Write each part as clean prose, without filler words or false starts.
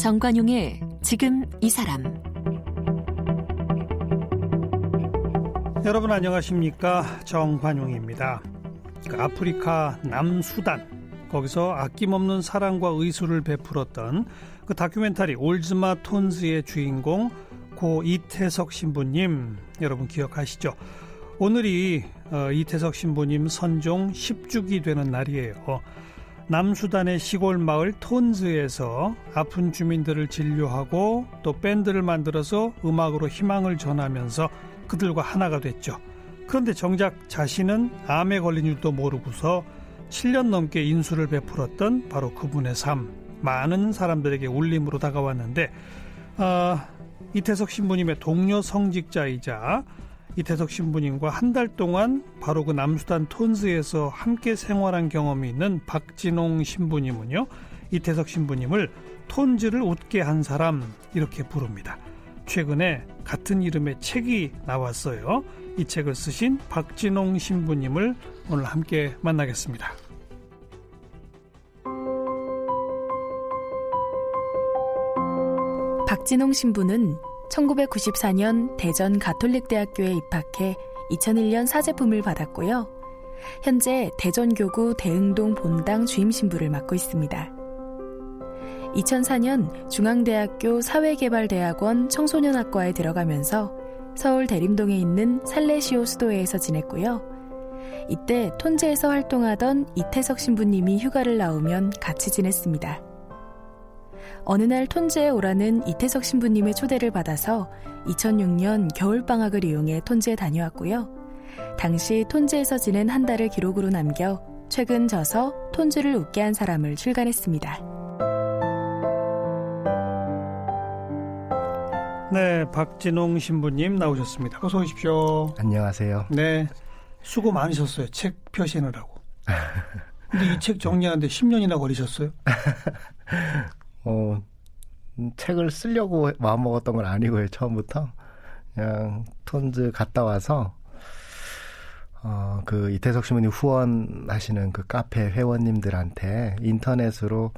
정관용의 지금 이 사람. 여러분 안녕하십니까? 정관용입니다. 아프리카 남수단, 거기서 아낌없는 사랑과 의술을 베풀었던 그 다큐멘터리 올즈마 톤즈의 주인공 고 이태석 신부님, 여러분 기억하시죠? 오늘이 이태석 신부님 선종 10주기 되는 날이에요. 남수단의 시골 마을 톤즈에서 아픈 주민들을 진료하고 또 밴드를 만들어서 음악으로 희망을 전하면서 그들과 하나가 됐죠. 그런데 정작 자신은 암에 걸린 줄도 모르고서 7년 넘게 인수를 베풀었던 바로 그분의 삶, 많은 사람들에게 울림으로 다가왔는데 이태석 신부님의 동료 성직자이자 이태석 신부님과 한 달 동안 바로 그 남수단 톤즈에서 함께 생활한 경험이 있는 박진홍 신부님은요, 이태석 신부님을 톤즈를 웃게 한 사람, 이렇게 부릅니다. 최근에 같은 이름의 책이 나왔어요. 이 책을 쓰신 박진홍 신부님을 오늘 함께 만나겠습니다. 박진홍 신부는 1994년 대전 가톨릭대학교에 입학해 2001년 사제품을 받았고요. 현재 대전교구 대흥동 본당 주임신부를 맡고 있습니다. 2004년 중앙대학교 사회개발대학원 청소년학과에 들어가면서 서울 대림동에 있는 살레시오 수도회에서 지냈고요. 이때 톤즈에서 활동하던 이태석 신부님이 휴가를 나오면 같이 지냈습니다. 어느 날 톤즈에 오라는 이태석 신부님의 초대를 받아서 2006년 겨울방학을 이용해 톤즈에 다녀왔고요. 당시 톤즈에서 지낸 한 달을 기록으로 남겨 최근 저서 톤즈를 웃게 한 사람을 출간했습니다. 네, 박진홍 신부님 나오셨습니다. 어서 오십시오. 안녕하세요. 네, 수고 많으셨어요. 책 표시하느라고. 근데 이 책 정리하는데 10년이나 걸리셨어요? 책을 쓰려고 마음먹었던 건 아니고요. 처음부터 그냥 톤즈 갔다 와서 그 이태석 신부님 후원하시는 그 카페 회원님들한테 인터넷으로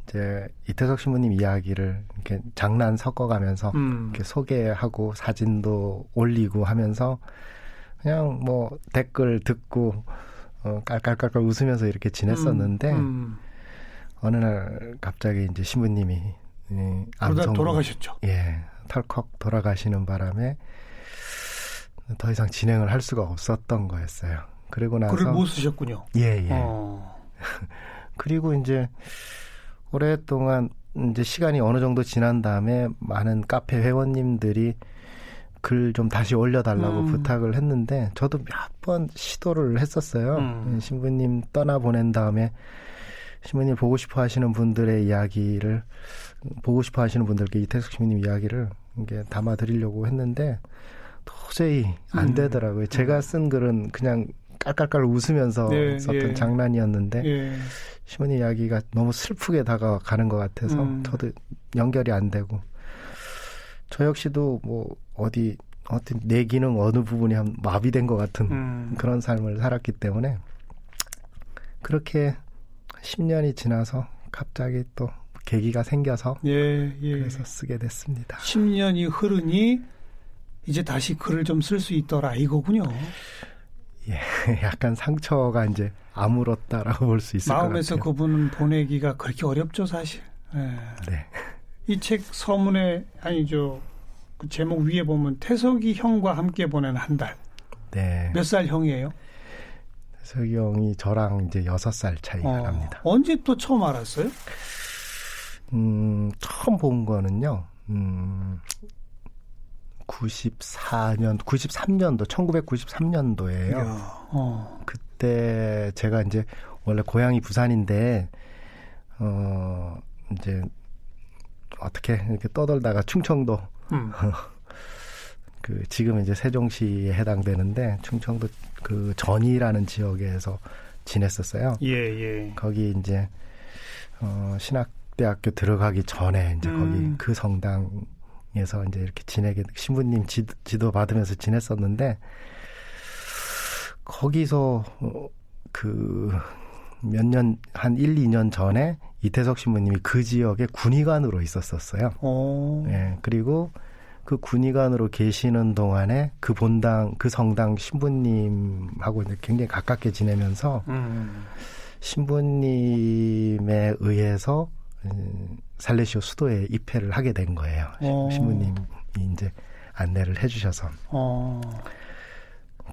이제 이태석 신부님 이야기를 이렇게 장난 섞어가면서 이렇게 소개하고 사진도 올리고 하면서 그냥 뭐 댓글 듣고 깔깔깔깔 웃으면서 이렇게 지냈었는데 어느 날 갑자기 이제 신부님이 그러다 돌아가셨죠. 예, 털컥 돌아가시는 바람에 더 이상 진행을 할 수가 없었던 거였어요. 그리고 나서 글을 못 쓰셨군요. 예. 그리고 이제 오랫동안 이제 시간이 어느 정도 지난 다음에 많은 카페 회원님들이 글 좀 다시 올려달라고 부탁을 했는데 저도 몇 번 시도를 했었어요. 신부님 떠나보낸 다음에 신부님 보고 싶어 하시는 분들의 이야기를, 보고 싶어 하시는 분들께 이태석 신부님 이야기를 이게 담아드리려고 했는데 도저히 안 되더라고요. 제가 쓴 글은 그냥 깔깔깔 웃으면서 썼던 장난이었는데 신부님 이야기가 너무 슬프게 다가가는 것 같아서 저도 연결이 안 되고 저 역시도 뭐 어떤 내 기능 어느 부분이 마비된 것 같은 그런 삶을 살았기 때문에 그렇게 10년이 지나서 갑자기 또 계기가 생겨서 그래서 쓰게 됐습니다. 10년이 흐르니 이제 다시 글을 좀 쓸 수 있더라 이거군요. 예, 약간 상처가 이제 아물었다라고 볼 수 있을 것 같아요. 마음에서 그분 보내기가 그렇게 어렵죠 사실. 네. 이 책 서문에 그 제목 위에 보면 태석이 형과 함께 보낸 한 달. 네. 몇 살 형이에요? 태석이 형이 저랑 이제 6살 차이가 납니다. 언제 또 처음 알았어요? 처음 본 거는요. 93년도, 1993년도예요. 그때 제가 이제 원래 고향이 부산인데, 이제 어떻게 이렇게 떠돌다가 충청도, 그 지금 이제 세종시에 해당되는데 충청도 그 전이라는 지역에서 지냈었어요. 예. 거기 이제 신학대학교 들어가기 전에 이제 거기 그 성당에서 이제 이렇게 신부님 지도 받으면서 지냈었는데 거기서 그 몇 년, 한 1, 2년 전에 이태석 신부님이 그 지역의 군의관으로 있었었어요. 예, 그리고 그 군의관으로 계시는 동안에 그 본당, 그 성당 신부님하고 이제 굉장히 가깝게 지내면서 신부님에 의해서 살레시오 수도에 입회를 하게 된 거예요. 신부님이 이제 안내를 해주셔서.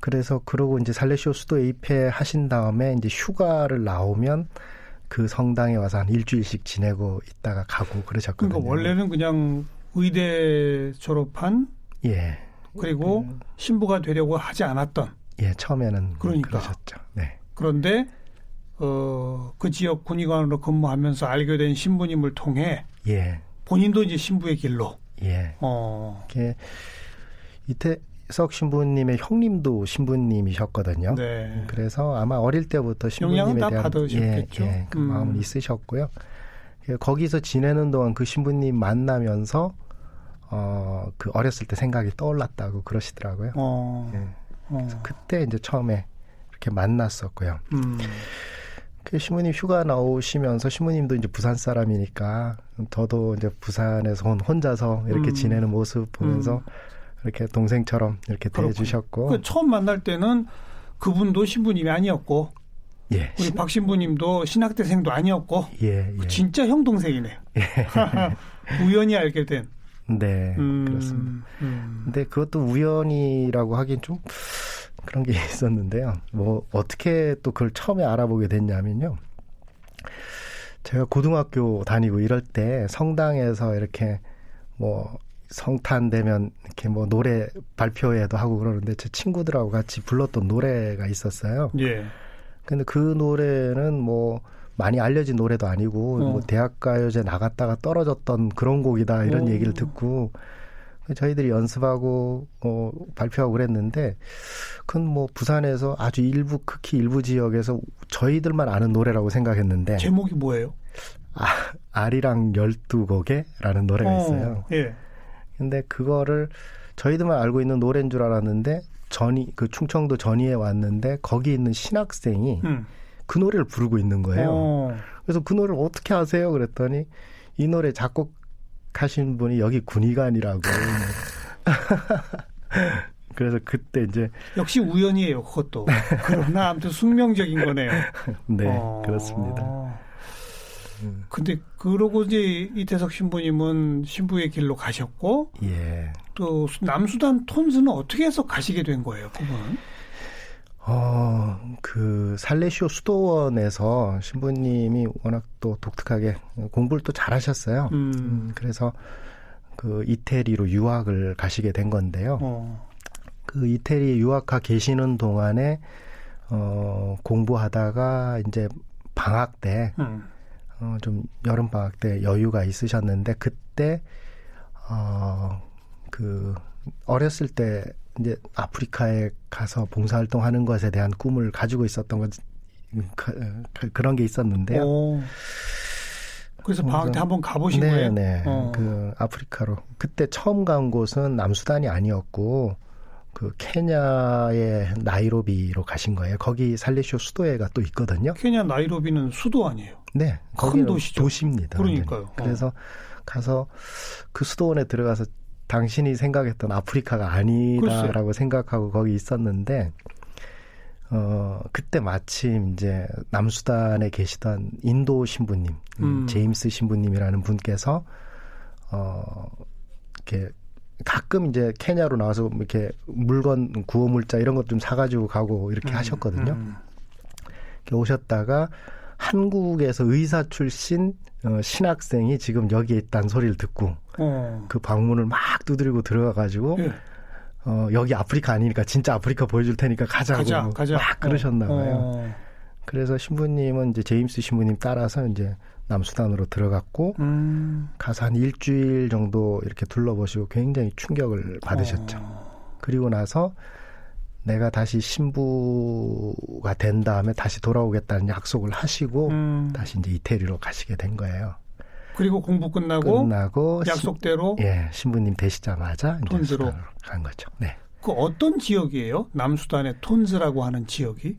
그래서 그러고 이제 살레시오 수도에 입회하신 다음에 이제 휴가를 나오면 그 성당에 와서 한 일주일씩 지내고 있다가 가고 그러셨거든요. 그러니까 원래는 그냥 의대 졸업한 예. 그리고 신부가 되려고 하지 않았던. 예, 처음에는 그러니까. 그러셨죠. 네. 그런데 그 지역 군의관으로 근무하면서 알게 된 신부님을 통해 예. 본인도 이제 신부의 길로. 예. 이게 이태석 신부님의 형님도 신부님이셨거든요. 네. 그래서 아마 어릴 때부터 신부님에 대한 받으셨겠죠. 그 마음은 있으셨고요. 거기서 지내는 동안 그 신부님 만나면서 그 어렸을 때 생각이 떠올랐다고 그러시더라고요. 예. 그래서 그때 이제 처음에 이렇게 만났었고요. 그 신부님 휴가 나오시면서 신부님도 이제 부산 사람이니까 저도 이제 부산에서 혼자서 이렇게 지내는 모습 보면서 이렇게 동생처럼 이렇게 대해주셨고. 그 처음 만날 때는 그분도 신부님이 아니었고, 예. 우리 박 신부님도 신학대생도 아니었고, 예, 예. 진짜 형 동생이네요. 우연히 알게 된. 네, 그렇습니다. 근데 그것도 우연이라고 하긴 좀 그런 게 있었는데요. 뭐 어떻게 또 그걸 처음에 알아보게 됐냐면요. 제가 고등학교 다니고 이럴 때 성당에서 이렇게 뭐 성탄 되면 이렇게 뭐 노래 발표회도 하고 그러는데 제 친구들하고 같이 불렀던 노래가 있었어요. 예. 근데 그 노래는 뭐 많이 알려진 노래도 아니고 뭐 대학가요제 나갔다가 떨어졌던 그런 곡이다 이런 얘기를 듣고 저희들이 연습하고 발표하고 그랬는데 그건 뭐 부산에서 아주 일부 극히 일부 지역에서 저희들만 아는 노래라고 생각했는데 제목이 뭐예요? 아리랑 12곡에라는 노래가 있어요. 예. 근데 그거를 저희들만 알고 있는 노래인 줄 알았는데 그 충청도 전위에 왔는데 거기 있는 신학생이 그 노래를 부르고 있는 거예요. 그래서 그 노래를 어떻게 아세요? 그랬더니 이 노래 작곡하신 분이 여기 군의관이라고. 그래서 그때 이제 역시 우연이에요, 그것도. 그러나 아무튼 숙명적인 거네요. 네, 그렇습니다. 근데 그러고 이제 이태석 신부님은 신부의 길로 가셨고, 예. 또 남수단 톤즈는 어떻게 해서 가시게 된 거예요, 그분은? 그 살레시오 수도원에서 신부님이 워낙 또 독특하게 공부를 또 잘하셨어요. 그래서 그 이태리로 유학을 가시게 된 건데요. 그 이태리 유학가 계시는 동안에 공부하다가 이제 방학 때 좀 여름 방학 때 여유가 있으셨는데 그때 그 어렸을 때 이제 아프리카에 가서 봉사활동하는 것에 대한 꿈을 가지고 있었던 것 그런 게 있었는데요. 그래서 방학 때 한번 가보신 거예요? 네. 그 아프리카로 그때 처음 간 곳은 남수단이 아니었고 그 케냐의 나이로비로 가신 거예요. 거기 살레시오 수도회가 또 있거든요. 케냐 나이로비는 수도 아니에요? 네, 큰 도시죠. 도시입니다. 그러니까요. 그래서 가서 그 수도원에 들어가서 당신이 생각했던 아프리카가 아니다라고 생각하고 거기 있었는데 그때 마침 이제 남수단에 계시던 인도 신부님, 제임스 신부님이라는 분께서 이렇게 가끔 이제 케냐로 나와서 이렇게 물건 구호물자 이런 것 좀 사가지고 가고 이렇게 하셨거든요. 이렇게 오셨다가 한국에서 의사 출신 신학생이 지금 여기에 있다는 소리를 듣고 그 방문을 막 두드리고 들어가가지고 여기 아프리카 아니니까 진짜 아프리카 보여줄 테니까 가자고 가자. 막 그러셨나 봐요. 그래서 신부님은 이제 제임스 신부님 따라서 이제 남수단으로 들어갔고 가서 한 일주일 정도 이렇게 둘러보시고 굉장히 충격을 받으셨죠. 그리고 나서 내가 다시 신부가 된 다음에 다시 돌아오겠다는 약속을 하시고 다시 이제 이태리로 가시게 된 거예요. 그리고 공부 끝나고 약속대로 신부님 되시자마자 톤즈로 이제 간 거죠. 네. 그 어떤 지역이에요? 남수단의 톤즈라고 하는 지역이?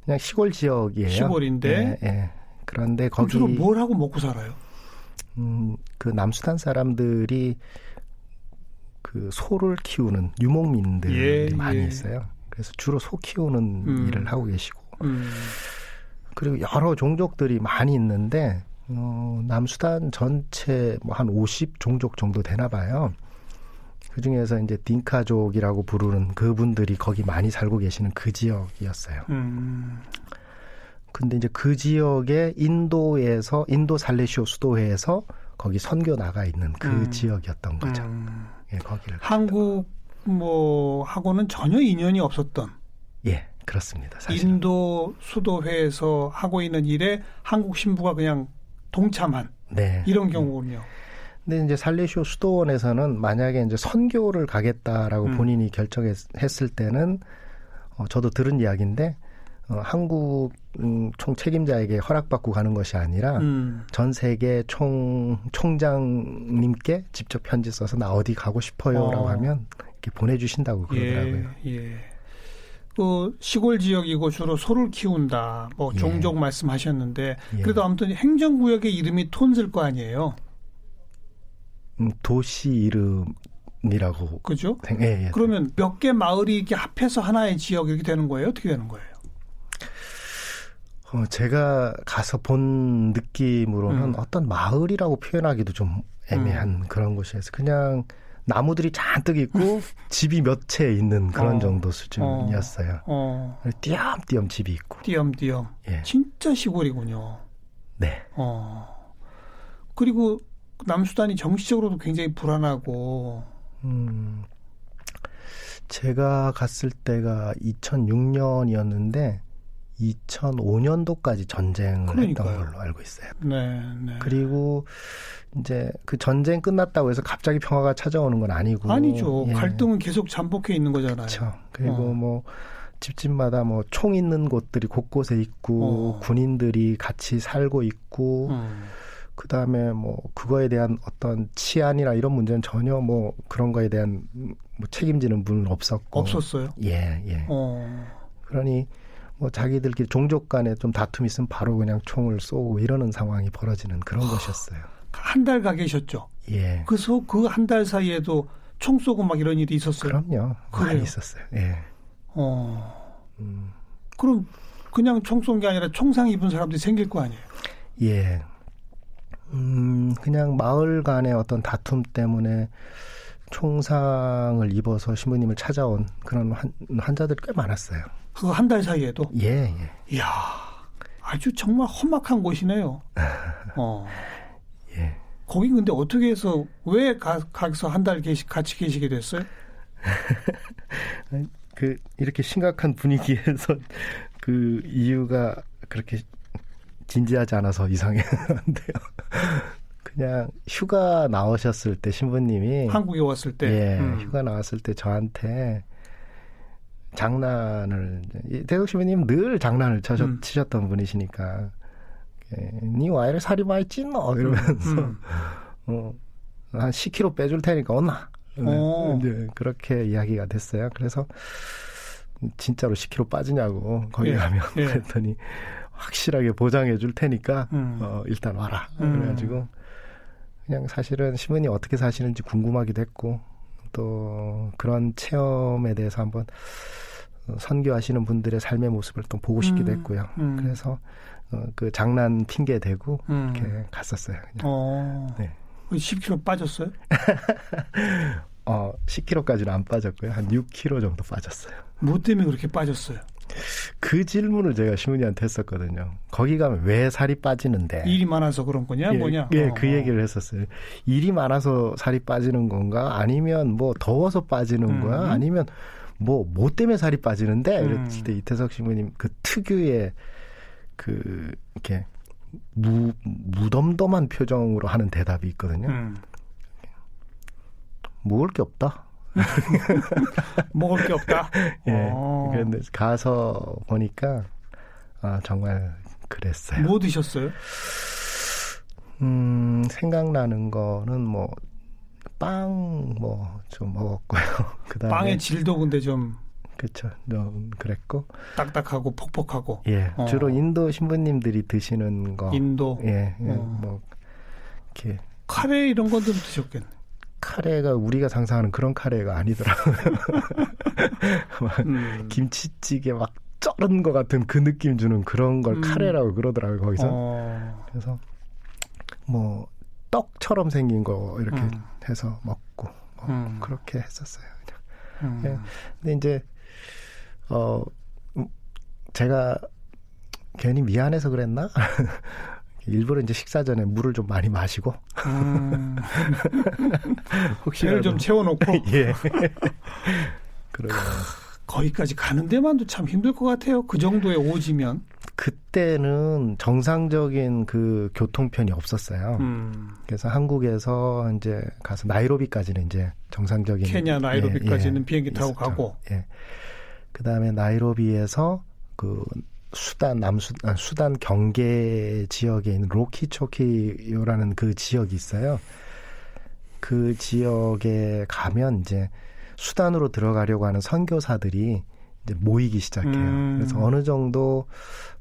그냥 시골 지역이에요. 시골인데. 예, 예. 그런데 그럼 거기 주로 뭘 하고 먹고 살아요? 그 남수단 사람들이 그 소를 키우는 유목민들이 많이 있어요. 그래서 주로 소 키우는 일을 하고 계시고 그리고 여러 종족들이 많이 있는데 남수단 전체 뭐 한 50 종족 정도 되나 봐요. 그 중에서 이제 딩카족이라고 부르는 그분들이 거기 많이 살고 계시는 그 지역이었어요. 근데 이제 그 지역에 인도 살레시오 수도회에서 거기 선교 나가 있는 그 지역이었던 거죠. 예, 거기를 한국 뭐 하고는 전혀 인연이 없었던. 예, 그렇습니다. 사실은. 인도 수도회에서 하고 있는 일에 한국 신부가 그냥 동참한 네. 이런 경우군요. 근데 이제 살레시오 수도원에서는 만약에 이제 선교를 가겠다라고 본인이 결정했을 때는 저도 들은 이야기인데 한국 총 책임자에게 허락받고 가는 것이 아니라 전 세계 총장님께 직접 편지 써서 나 어디 가고 싶어요라고 하면 이렇게 보내주신다고 그러더라고요. 예. 그 시골 지역이고 주로 소를 키운다. 뭐 종족 말씀하셨는데 그래도 아무튼 행정구역의 이름이 톤즈일 거 아니에요. 도시 이름이라고. 그죠? 예. 그러면 몇 개 마을이 이렇게 합해서 하나의 지역 이렇게 되는 거예요? 어떻게 되는 거예요? 제가 가서 본 느낌으로는 어떤 마을이라고 표현하기도 좀 애매한 그런 곳이어서 그냥 나무들이 잔뜩 있고 집이 몇 채 있는 그런 정도 수준이었어요. 띄엄띄엄 집이 있고. 띄엄띄엄. 예. 진짜 시골이군요. 네. 그리고 남수단이 정치적으로도 굉장히 불안하고. 제가 갔을 때가 2006년이었는데 2005년도까지 전쟁을 그러니까요. 했던 걸로 알고 있어요. 네. 그리고 이제 그 전쟁 끝났다고 해서 갑자기 평화가 찾아오는 건 아니고. 아니죠. 예. 갈등은 계속 잠복해 있는 거잖아요. 그렇죠. 그리고 뭐 집집마다 뭐 총 있는 곳들이 곳곳에 있고 군인들이 같이 살고 있고 그다음에 뭐 그거에 대한 어떤 치안이나 이런 문제는 전혀 뭐 그런 거에 대한 뭐 책임지는 분은 없었고. 없었어요? 예. 그러니 뭐 자기들끼리 종족 간에 좀 다툼이 있으면 바로 그냥 총을 쏘고 이러는 상황이 벌어지는 그런 것이었어요. 한 달 가 계셨죠? 예. 그래서 그 한 달 사이에도 총 쏘고 막 이런 일이 있었어요? 그럼요. 그래요? 많이 있었어요. 예. 그럼 그냥 총 쏜 게 아니라 총상 입은 사람들이 생길 거 아니에요? 예. 그냥 마을 간의 어떤 다툼 때문에 총상을 입어서 신부님을 찾아온 그런 환자들이 꽤 많았어요. 그거 한 달 사이에도? 예. 이야, 아주 정말 험악한 곳이네요. 예. 거기 근데 어떻게 해서 왜 가서 한 달 같이 계시게 됐어요? 그 이렇게 심각한 분위기에서 그 이유가 그렇게 진지하지 않아서 이상한데요. 그냥 휴가 나오셨을 때 신부님이 한국에 왔을 때 휴가 나왔을 때 저한테 장난을 대덕 신부님 늘 장난을 치셨던 분이시니까 니 와이를 살이 많이 찐노 이러면서 한 10kg 빼줄 테니까 온나 이제 그렇게 이야기가 됐어요. 그래서 진짜로 10kg 빠지냐고 거기 가면 그랬더니 확실하게 보장해 줄 테니까 일단 와라. 그래가지고 그냥 사실은 신부님 어떻게 사시는지 궁금하기도 했고 또 그런 체험에 대해서 한번 선교하시는 분들의 삶의 모습을 또 보고 싶기도 했고요. 그래서 그 장난 핑계 대고 이렇게 갔었어요. 그냥. 네. 10kg 빠졌어요? 10kg까지는 안 빠졌고요. 한 6kg 정도 빠졌어요. 뭐 때문에 그렇게 빠졌어요? 그 질문을 제가 신부님한테 했었거든요. 거기 가면 왜 살이 빠지는데? 일이 많아서 그런 거냐? 뭐냐? 예, 그 얘기를 했었어요. 일이 많아서 살이 빠지는 건가? 아니면 뭐 더워서 빠지는 거야? 아니면 뭐 때문에 살이 빠지는데? 이랬을 때 이태석 신부님 그 특유의 그 이렇게 무덤덤한 표정으로 하는 대답이 있거든요. 먹을 게 없다. 먹을 게 없다. 예. 그런데 가서 보니까 정말 그랬어요. 뭐 드셨어요? 생각나는 거는 뭐 빵 뭐 좀 먹었고요. 그다음에 빵의 질도 근데 좀 그렇죠. 좀 그랬고 딱딱하고 퍽퍽하고. 예, 주로 인도 신부님들이 드시는 거. 인도. 예, 뭐 이렇게 카레 이런 것도 드셨겠네. 카레가 우리가 상상하는 그런 카레가 아니더라고요. 김치찌개 막 쩔은 것 같은 그 느낌 주는 그런 걸 카레라고 그러더라고요, 거기서. 그래서 뭐 떡처럼 생긴 거 이렇게 해서 먹고 그렇게 했었어요. 그냥. 예. 근데 이제 제가 괜히 미안해서 그랬나? 일부러 이제 식사 전에 물을 좀 많이 마시고 혹시라도 좀 채워놓고 예. 그러면 거기까지 가는 데만도 참 힘들 것 같아요. 그 정도의 오지면. 그때는 정상적인 그 교통편이 없었어요. 그래서 한국에서 이제 가서 나이로비까지는 이제 정상적인 케냐 나이로비까지는 비행기 타고 있었죠. 가고. 예. 그다음에 나이로비에서 그 수단 경계 지역에 있는 로키초키요라는 그 지역이 있어요. 그 지역에 가면 이제 수단으로 들어가려고 하는 선교사들이 이제 모이기 시작해요. 그래서 어느 정도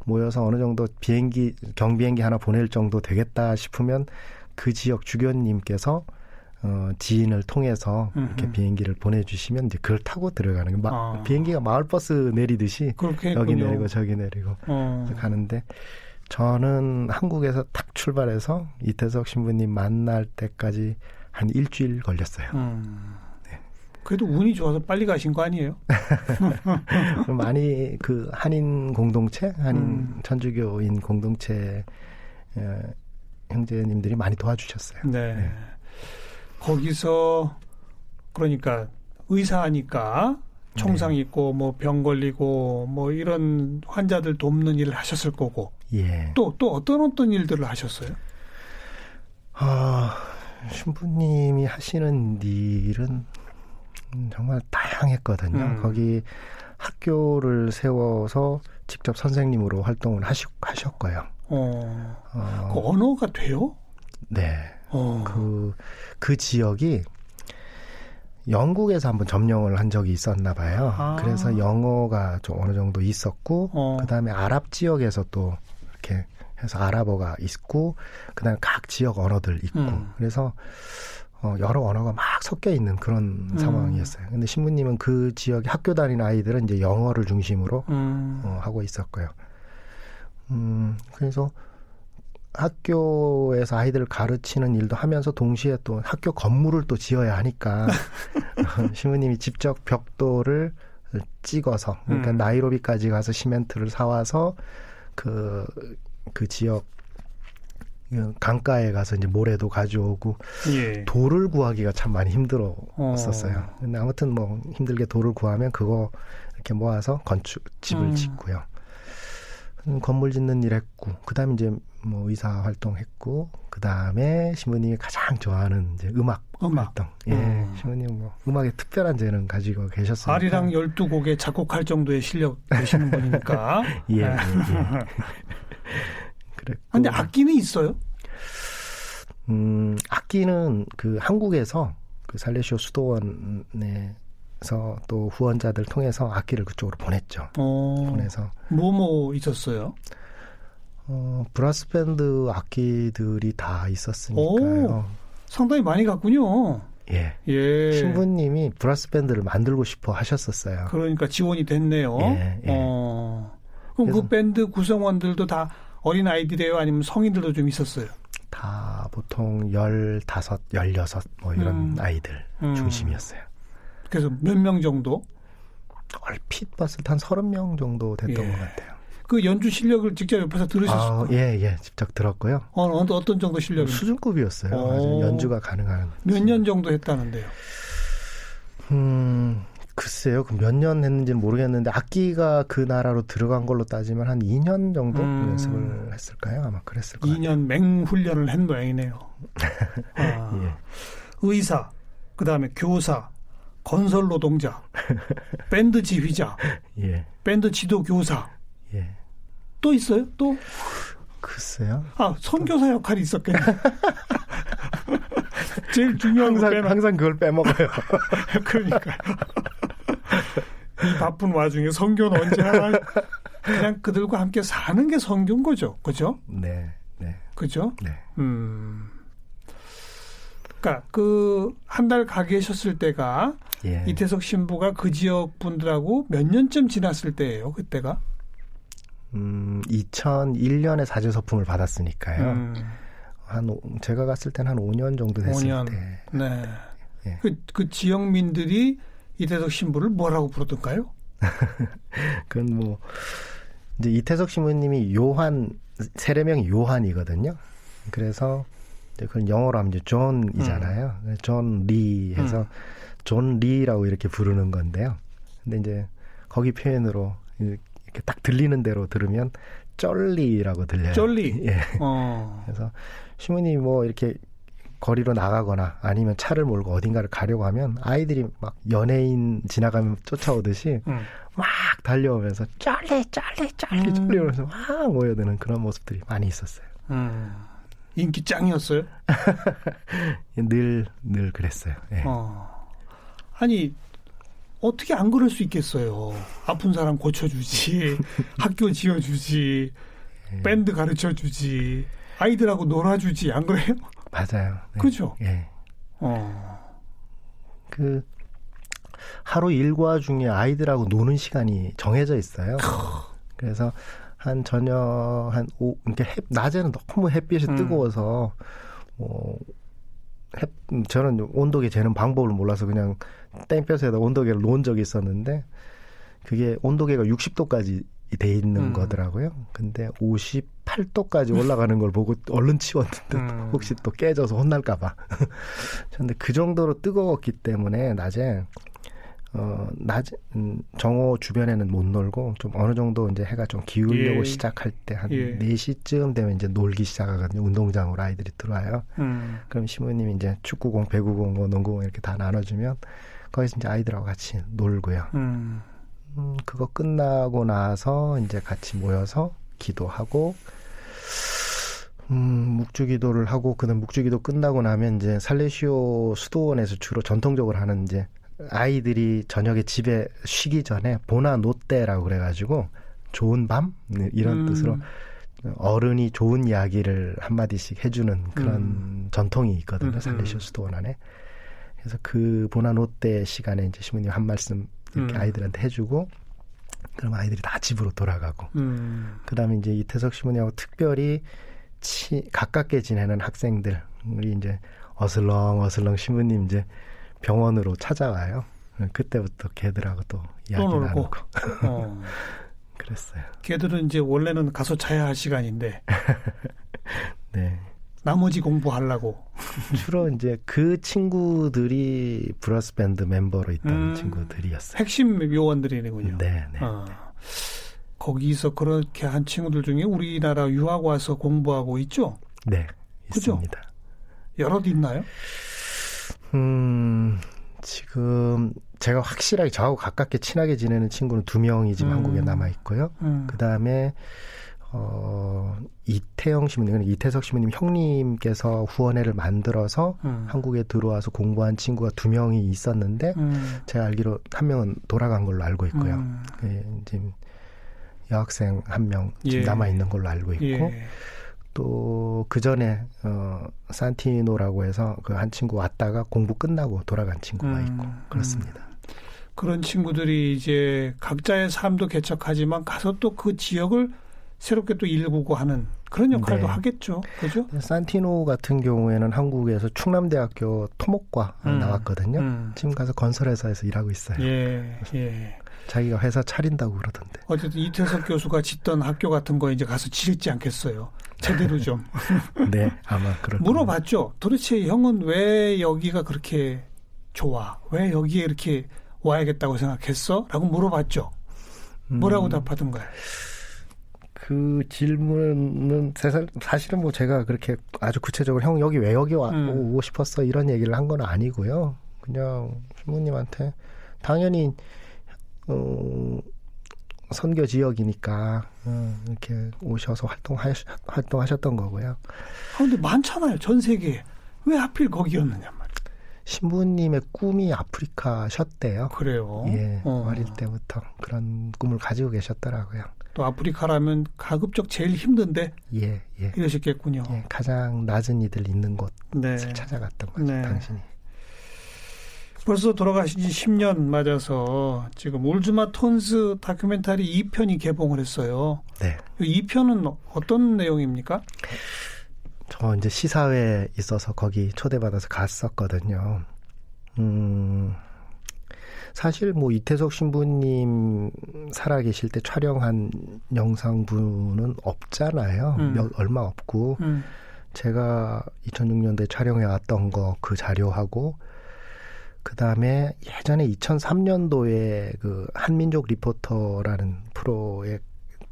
모여서 어느 정도 경비행기 하나 보낼 정도 되겠다 싶으면 그 지역 주교님께서 지인을 통해서 이렇게 비행기를 보내주시면 이제 그걸 타고 들어가는 비행기가 마을버스 내리듯이 여기 내리고 저기 내리고 가는데 저는 한국에서 딱 출발해서 이태석 신부님 만날 때까지 한 일주일 걸렸어요. 네. 그래도 운이 좋아서 빨리 가신 거 아니에요? 많이 그 한인 공동체, 한인 천주교인 공동체 형제님들이 많이 도와주셨어요. 네. 네. 거기서 그러니까 의사하니까 총상 있고 뭐 병 걸리고 뭐 이런 환자들 돕는 일을 하셨을 거고. 예. 또 어떤 일들을 하셨어요? 신부님이 하시는 일은 정말 다양했거든요. 거기 학교를 세워서 직접 선생님으로 활동을 하셨고요. 그 언어가 돼요? 네. 그 지역이 영국에서 한번 점령을 한 적이 있었나 봐요. 그래서 영어가 좀 어느 정도 있었고, 그 다음에 아랍 지역에서 또 이렇게 해서 아랍어가 있고, 그 다음에 각 지역 언어들 있고, 그래서 여러 언어가 막 섞여 있는 그런 상황이었어요. 근데 신부님은 그 지역에 학교 다니는 아이들은 이제 영어를 중심으로 하고 있었고요. 그래서 학교에서 아이들을 가르치는 일도 하면서 동시에 또 학교 건물을 또 지어야 하니까 신부님이 직접 벽돌을 찍어서 그러니까 나이로비까지 가서 시멘트를 사와서 그 지역 강가에 가서 이제 모래도 가져오고 예. 돌을 구하기가 참 많이 힘들었었어요. 근데 아무튼 뭐 힘들게 돌을 구하면 그거 이렇게 모아서 집을 짓고요. 건물 짓는 일 했고, 그 다음에 이제 뭐 의사 활동했고, 그 다음에 신부님이 가장 좋아하는 이제 음악 활동. 예, 신부님 뭐 음악에 특별한 재능 가지고 계셨어요. 아리랑 12곡에 작곡할 정도의 실력 되시는 분이니까. 예. 그랬고. 근데 악기는 있어요? 악기는 그 한국에서 그 살레시오 수도원에 또 후원자들 통해서 악기를 그쪽으로 보냈죠. 보내서 뭐 있었어요? 브라스 밴드 악기들이 다 있었으니까요. 상당히 많이 갔군요. 예. 신부님이 브라스 밴드를 만들고 싶어 하셨었어요. 그러니까 지원이 됐네요. 예. 그럼 그 밴드 구성원들도 다 어린 아이들이에요? 아니면 성인들도 좀 있었어요? 다 보통 15, 16 뭐 이런 아이들 중심이었어요. 그래서 몇 명 정도? 얼핏 봤을 때 한 30명 정도 됐던 것 같아요. 그 연주 실력을 직접 옆에서 들으셨어요? 예. 직접 들었고요. 어떤 정도 실력이? 수준급이었어요. 아주 연주가 가능한. 몇 년 정도 했다는데요? 글쎄요. 몇 년 했는지는 모르겠는데 악기가 그 나라로 들어간 걸로 따지면 한 2년 정도 연습을 했을까요? 아마 그랬을 거예요. 2년 맹훈련을 한 모양이네요. 예. 의사, 그다음에 교사, 건설 노동자, 밴드 지휘자, 예. 밴드 지도 교사. 예. 또 있어요? 또? 글쎄요. 선교사 역할이 있었겠네. 제일 중요한 거 항상 그걸 빼먹어요. 그러니까요. 이 바쁜 와중에 선교는 언제 하나. 그냥 그들과 함께 사는 게 선교인 거죠. 그죠? 네. 네. 그죠? 네. 그러니까 그 한 달 가 계셨을 때가 예. 이태석 신부가 그 지역 분들하고 몇 년쯤 지났을 때예요. 그때가 2001년에 사제 서품을 받았으니까요. 제가 갔을 때는 한 5년 정도 됐을 5년. 때. 네. 예. 그 지역민들이 이태석 신부를 뭐라고 부르던가요? 그건 뭐 이제 이태석 신부님이 세례명이 요한이거든요. 그래서 이제 그건 영어로 하면 이제 존이잖아요. 존 리 해서 존 리라고 이렇게 부르는 건데요. 근데 이제 거기 표현으로 이렇게 딱 들리는 대로 들으면 쩔리라고 들려요. 쩔리. 예. 그래서 신부님이 뭐 이렇게 거리로 나가거나 아니면 차를 몰고 어딘가를 가려고 하면 아이들이 막 연예인 지나가면 쫓아오듯이 막 달려오면서 쩔리 이러면서 막 모여드는 그런 모습들이 많이 있었어요. 인기 짱이었어요? 늘 그랬어요. 예. 아니 어떻게 안 그럴 수 있겠어요. 아픈 사람 고쳐주지, 학교 지어주지, 밴드 가르쳐주지, 아이들하고 놀아주지, 안 그래요? 맞아요. 네. 그죠? 예. 그 하루 일과 중에 아이들하고 노는 시간이 정해져 있어요. 그래서 한 저녁 이렇게 낮에는 너무 햇빛이 뜨거워서 저는 온도계 재는 방법을 몰라서 그냥 땡볕에다 온도계를 놓은 적이 있었는데 그게 온도계가 60도까지 돼 있는 거더라고요. 근데 58도까지 올라가는 걸 보고 얼른 치웠는데 혹시 또 깨져서 혼날까 봐. 근데 그 정도로 뜨거웠기 때문에 낮에 정오 주변에는 못 놀고 좀 어느 정도 이제 해가 좀 기울려고 시작할 때 한 4시쯤 되면 이제 놀기 시작하거든요. 운동장으로 아이들이 들어와요. 그럼 시부님이 이제 축구공, 배구공, 뭐 농구공 이렇게 다 나눠주면 거기서 이제 아이들하고 같이 놀고요. 그거 끝나고 나서 이제 같이 모여서 기도하고 묵주기도를 하고 그다음 묵주기도 끝나고 나면 이제 살레시오 수도원에서 주로 전통적으로 하는 이제 아이들이 저녁에 집에 쉬기 전에 보나 노떼라고 그래가지고 좋은 밤 이런 뜻으로 어른이 좋은 이야기를 한마디씩 해주는 그런 전통이 있거든요. 살레시오 수도원 안에. 그래서 그 보나 노떼 시간에 이제 시부님 한 말씀 이렇게 아이들한테 해주고 그럼 아이들이 다 집으로 돌아가고 그다음에 이제 이태석 시부님하고 특별히 가깝게 지내는 학생들이 이제 어슬렁 시부님 이제 병원으로 찾아와요. 그때부터 걔들하고 또 이야기 나누고 그랬어요. 걔들은 이제 원래는 가서 자야 할 시간인데 네. 나머지 공부하려고 주로 이제 그 친구들이 브라스 밴드 멤버로 있던 친구들이었어요. 핵심 요원들이군요. 네. 거기서 그렇게 한 친구들 중에 우리나라 유학 와서 공부하고 있죠? 네, 그죠? 있습니다. 여럿 있나요? 지금 제가 확실하게 저하고 가깝게 친하게 지내는 친구는 2명이 지금 한국에 남아 있고요. 그 다음에 이태영 시부님, 이태석 시부님 형님께서 후원회를 만들어서 한국에 들어와서 공부한 친구가 2명이 있었는데 제가 알기로 1명은 돌아간 걸로 알고 있고요. 지금 여학생 1명 지금 남아 있는 걸로 알고 있고 또 그 전에 산티노라고 해서 그 한 친구 왔다가 공부 끝나고 돌아간 친구가 있고 그렇습니다. 그런 친구들이 이제 각자의 삶도 개척하지만 가서 또 그 지역을 새롭게 또 일구고 하는 그런 역할도 하겠죠. 그죠? 산티노 같은 경우에는 한국에서 충남대학교 토목과 나왔거든요. 지금 가서 건설회사에서 일하고 있어요. 자기가 회사 차린다고 그러던데. 어쨌든 이태석 교수가 짓던 학교 같은 거 이제 가서 지을지 않겠어요. 제대로 좀. 네, 아마 그럴 물어봤죠. 도대체 형은 왜 여기가 그렇게 좋아? 왜 여기에 이렇게 와야겠다고 생각했어? 라고 물어봤죠. 뭐라고 답하던가요? 그 질문은 사실은 뭐 제가 그렇게 아주 구체적으로 형 여기 왜 여기 오고 싶었어 이런 얘기를 한 건 아니고요. 그냥 신부님한테 당연히 선교 지역이니까 이렇게 오셔서 활동하셨던 거고요. 근데 많잖아요. 전 세계에. 왜 하필 거기였느냐 말이에요. 신부님의 꿈이 아프리카셨대요. 그래요. 예, 어릴 때부터 그런 꿈을 가지고 계셨더라고요. 또 아프리카라면 가급적 제일 힘든데 예, 예. 이러셨겠군요. 예, 가장 낮은 이들 있는 곳을 네. 찾아갔던 거죠, 네. 당신이. 벌써 돌아가신 지 10년 맞아서 지금 울즈마 톤즈 다큐멘터리 2편이 개봉을 했어요. 네. 이 2편은 어떤 내용입니까? 저 이제 시사회에 있어서 거기 초대받아서 갔었거든요. 사실 뭐 이태석 신부님 살아계실 때 촬영한 영상부는 없잖아요. 얼마 없고 제가 2006년도에 촬영해 왔던 거 그 자료하고 그 다음에 예전에 2003년도에 그 한민족 리포터라는 프로의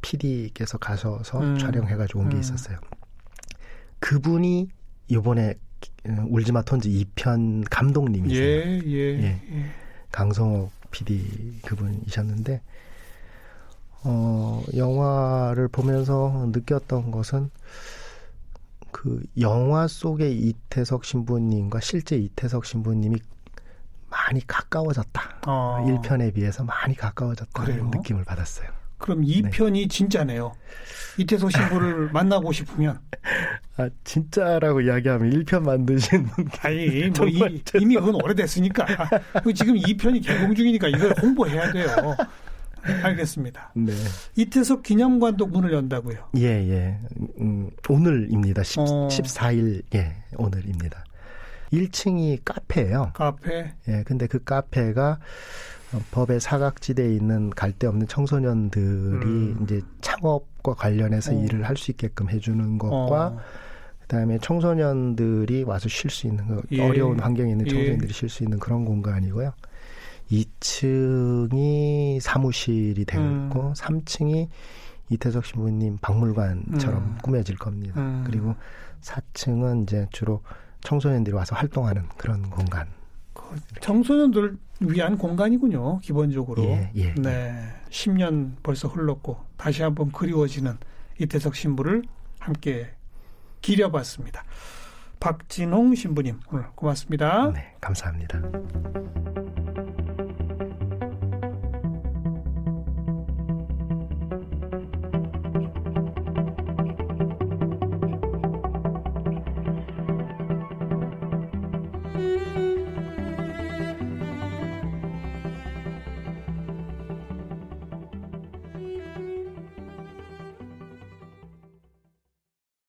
PD께서 가셔서 촬영해가지고 온 게 있었어요. 그분이 이번에 울지마 톤즈 2편 감독님이세요. 예. 강성옥 PD 그분이셨는데 영화를 보면서 느꼈던 것은 그 영화 속의 이태석 신부님과 실제 이태석 신부님이 많이 가까워졌다. 1편에 비해서 많이 가까워졌다는 느낌을 받았어요. 그럼 2편이 네. 진짜네요. 이태석 신부를 만나고 싶으면. 아, 진짜라고 이야기하면 1편 만드신 분. 아니, 뭐 이미 그건 오래됐으니까. 지금 2편이 개봉 중이니까 이걸 홍보해야 돼요. 알겠습니다. 네. 이태석 기념관도 문을 연다고요? 예. 오늘입니다. 14일, 예, 오늘입니다. 1층이 카페예요. 카페? 예, 근데 그 카페가 법의 사각지대에 있는 갈데 없는 청소년들이 이제 창업과 관련해서 일을 할 수 있게끔 해주는 것과 그다음에 청소년들이 와서 쉴 수 있는 어려운 환경에 있는 청소년들이 쉴 수 있는 그런 공간이고요. 2층이 사무실이 되어 있고 3층이 이태석 신부님 박물관처럼 꾸며질 겁니다. 그리고 4층은 이제 주로 청소년들이 와서 활동하는 그런 공간. 청소년들 위한 공간이군요. 기본적으로. 예. 네, 10년 벌써 흘렀고 다시 한번 그리워지는 이태석 신부를 함께 기려봤습니다. 박진홍 신부님 오늘 고맙습니다. 네, 감사합니다.